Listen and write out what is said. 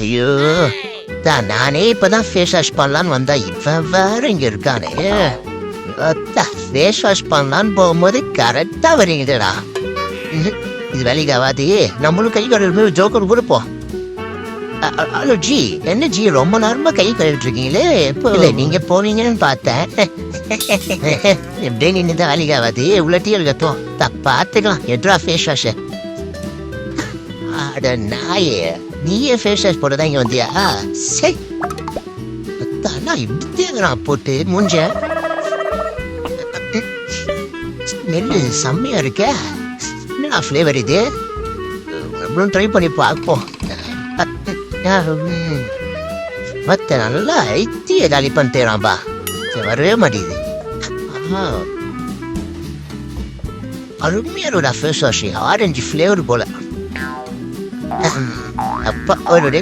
ஐயோ! நானே இப்பதான் ஃபேஸ் வாஷ் பண்ணலான்னு வந்தா இவன் வேற இங்க இருக்கானே. ஃபேஸ் வாஷ் பண்ணலான்னு போகும்போது கரெக்டா வரீங்கடா. இது வேலைக்கு ஆகாது. நம்மளும் கை கழுவு ஜோக்கர் கொடுப்போம். ஹலோ ஜி, என்ன ஜி ரொம்ப நேரமா கை கழுவிட்டு இருக்கீங்களே? இல்ல நீங்க போவீங்கன்னு பார்த்தேன். எப்படியே நின்று தான் வேலைக்கு ஆகாது. இவ்வளோ இருக்கட்டும், பார்த்துக்கலாம். எட்ரா ஃபேஸ் வாஷ். அட நாயே, நீயே ஃபேஸ் வாஷ் போட்டு தான் இங்கே வந்தியா? சரி, அண்ணா இப்படி தேங்கிறான் போட்டு மூஞ்ச. நெல்லு செம்மையா இருக்க. என்னடா ஃப்ளேவர் இது? எப்படியும் ட்ரை பண்ணி பார்ப்போம். மற்ற நல்லா ஐத்திய காலி பண்ணிட்டேறான்பா. வரவே மாட்டேங்குது. அருமையா ஒரு ஃபேஸ் வாஷ், ஆரஞ்சு ஃப்ளேவர் போல. அப்பா அவருடைய